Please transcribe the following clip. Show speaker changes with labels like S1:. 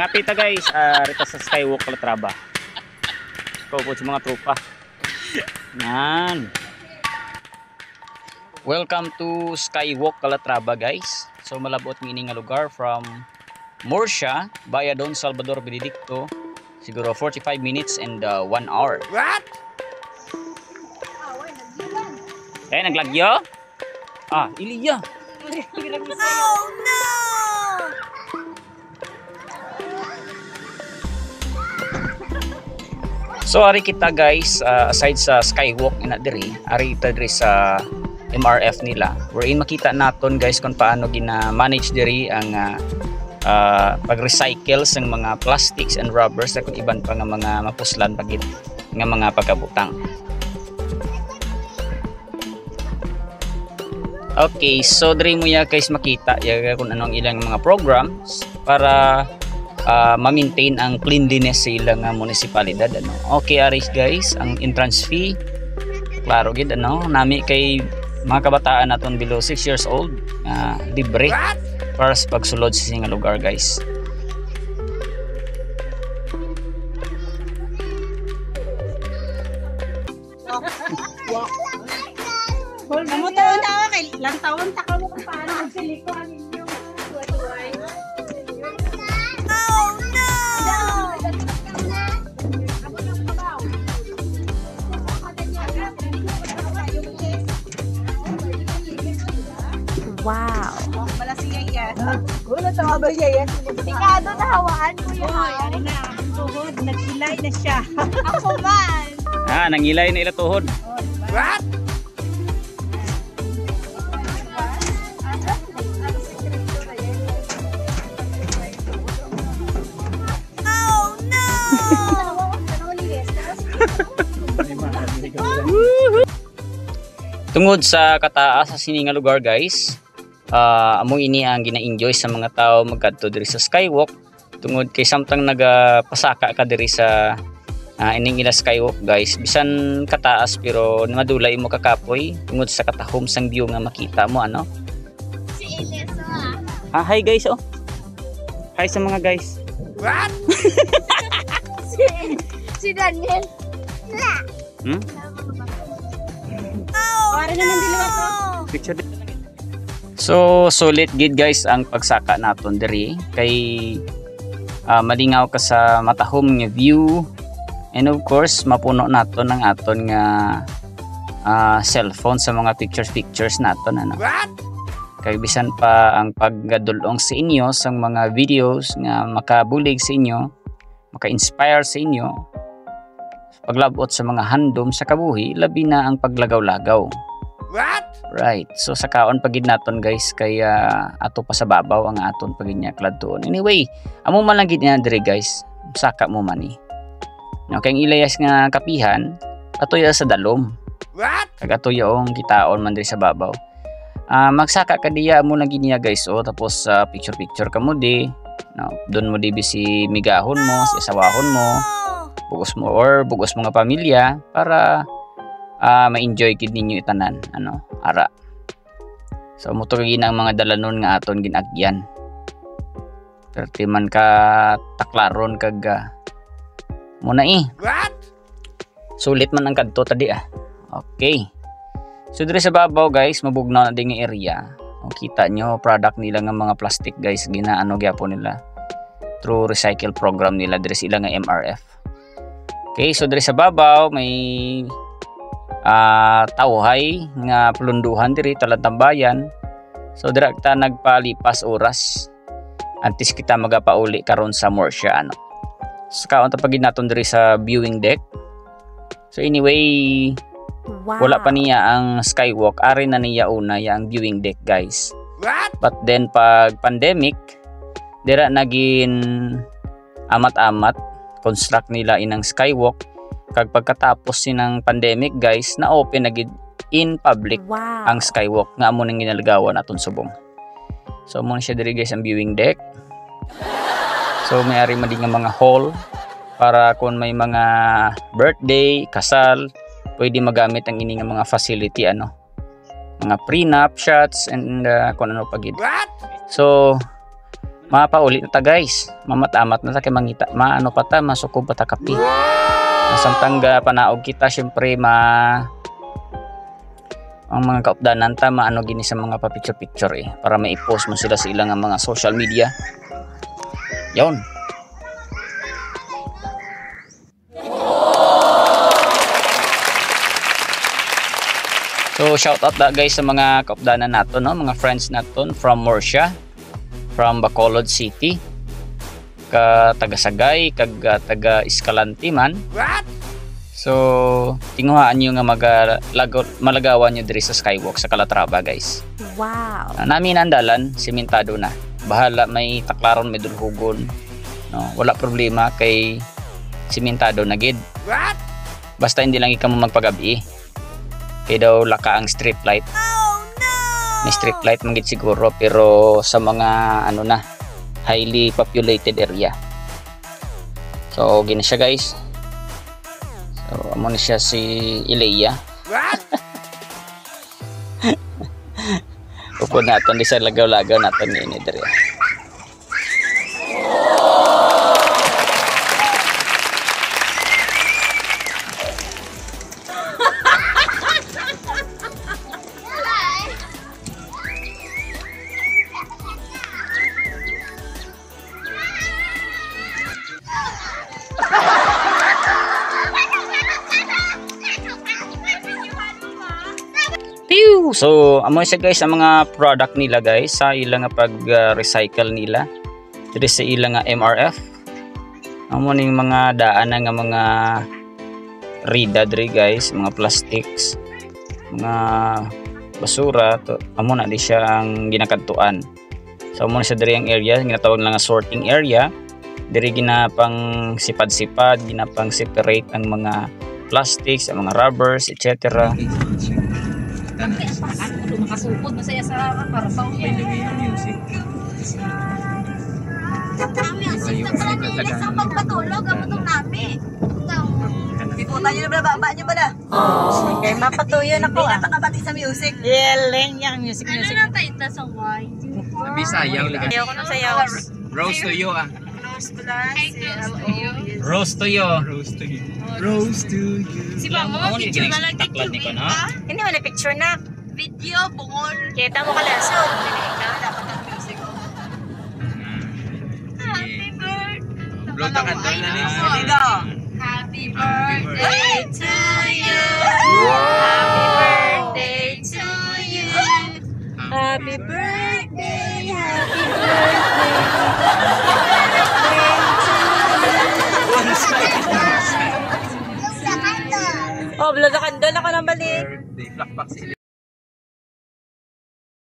S1: Mga pita guys, rito sa Skywalk Calatrava. Kaupo sa mga tropa. Yan. Welcome to Skywalk Calatrava guys. So malabot ng ining nga lugar from Murcia via Don Salvador Benedicto. Siguro 45 minutes and 1 hour. What? Eh, naglagyo? Ah, iliya. Oh no! So ari kita guys, aside sa Skywalk ina diri, ari kita diri sa MRF nila. Wherein makita naton guys kung paano gina-manage diri ang pag-recycle sa mga plastics and rubbers at kung iban pa nga mga mapuslan pagit nga mga pagkabutang. Okay, so diri mo ya guys makita ya kung anong ilang mga programs para ma-maintain ang cleanliness sa ilang munisipalidad ano. Okay aris guys, ang entrance fee klaro gid ano, nami kay mga kabataan naton below 6 years old, libre para sa pagsulod sa singa lugar guys.
S2: Namutuon na ako kay ilang taon ta ka mo kung paano magsilikuan ninyo. Oh no! Wow! Wala siya yan. Wala tama ba yan? Tikado na hawaan mo yan. Yari na. Tuhod, nagilay na siya. Ako man!
S1: Nangilay na ila tuhod.
S2: What?
S1: Tungod sa kataas sa sininga lugar guys, amo ini ang gina-enjoy sa mga tao magkadto diri sa Skywalk. Tungod kay samtang nagapasaka ka diri sa ining ila Skywalk guys, bisan kataas pero madulay mo kakapoy tungod sa katahom sang view nga makita mo ano.
S2: Si Ineso
S1: Hi guys oh. Hi sa mga guys.
S2: What? si Daniel.
S1: Picture din. So solid gid guys ang pagsaka naton diri kay malingaw ka sa matahom nga view and of course mapuno naton ang aton nga cellphone sa mga pictures naton ano. Kay bisan pa ang paggadulong sa inyo sa mga videos nga makabulig sa inyo, maka-inspire sa inyo paglabot sa mga handom sa kabuhi, labi na ang paglagaw-lagaw. What? Right. So sa kaon pagid naton guys kaya ato pa sa babaw ang aton pagid nya kladtuon. Anyway, amo man lang gid na dire guys. Saka mo man ni. No kay ilayas nga kapihan, atoy sa dalom. What? Kag atoy yung kitaon man dire sa babaw. Magsaka ka diya mo lang gid niya guys oh, tapos picture ka mo di. No, doon mo di si migahon mo, si asawahon mo. Bugos mo nga pamilya para ma-enjoy kid ninyo itanan ano ara. So mo to ginang mga dalanon nga aton ginagyan. Perti man ka taklaron kag muna What? Sulit man ang kadto tadi Okay. So dire sa babaw guys, mabugnaw na ding area. O kita nyo product nila nga mga plastic guys ginaano gyapon nila through recycle program nila dire sila nga MRF. Okay, so diri sa babaw may tawhay nga plunduhan diri talantambayan. So dira ta nagpalipas oras antes kita magapauli karon sa Murcia ano. So kaon ta pagid naton diri sa viewing deck. So anyway, wala pa niya ang Skywalk, ari na niya una yang viewing deck guys. What? But then pag pandemic dira nagin amat-amat construct nila inang Skywalk kag pagkatapos sinang pandemic guys na open na gid in public ang Skywalk nga amo nang ginalagawan aton subong. So mo siya diri guys ang viewing deck. So may ari man nga mga hall para kung may mga birthday, kasal, pwede magamit ang ini nga mga facility ano. Mga prenup shots and kung ano pa gid. So mapauli na ta guys, mamatamat na ta kay mangita, maano pa ta, masukob pa ta kapi. Samtang panaog kita syempre ang mga kaupdanan ta maano gini sa mga pa-picture para mai-post mo sila sa ilang mga social media. Yon. So shout out da guys sa mga kaupdanan nato, no, mga friends naton from Murcia, from Bacolod City, ka taga Sagay, kag taga Escalante man. So tinguhaan nyo nga malagawan nyo diri sa Skywalk sa Calatrava guys.
S2: Wow.
S1: Namin andalan, simentado na. Bahala may taklaron, may dulhugon. No, wala problema kay simentado na gid. Basta hindi lang ikaw mo magpagabi. Kaya daw laka ang street light.
S2: Oh no!
S1: May street light man gid siguro pero sa mga ano na highly populated area. So gina siya guys. So amo na siya si Ilea. Upod naton di sa lagaw-lagaw naton ni diri. So amo siya guys ang mga product nila guys sa ilang pag-recycle nila diri sa ilang MRF. Amo ning mga daan nga mga rida diri guys, mga plastics, mga basura to, amo na di siya ang ginakadtuan. So amo na siya diri ang area ginatawag lang nga sorting area. Diri ginapang sipad-sipad, ginapang separate ang mga plastics, ang mga rubbers, etc.
S2: Makasupod masaya sa karasaw niya.
S3: Music.
S2: Music na pala niya sa pagpatulog ang itong namin.
S4: Piputan nyo na ba? Baba nyo ba na?
S2: Kaya mapatuyo na ko
S4: Hindi na pakabati sa music.
S2: Yeleng yung music.
S5: Ano na tayo na sa wine?
S3: Bisayaw lang.
S2: Ayaw ko na sayaw.
S3: Rose to you ah.
S1: Rose to you.
S3: Rose to you. Rose to you.
S5: Si Mama, picture na lang
S1: taklad ni ko na.
S2: Hindi mo na picture na.
S5: Video, bungol.
S2: Kita mo kalasod.
S5: Happy birthday.
S3: Blow the candle na niya.
S4: Liga.
S5: Happy birthday to you.
S2: Happy birthday
S5: to you.
S2: Happy birthday. Oh, blow the candle ako ng balik.
S3: Birthday. Flakpak si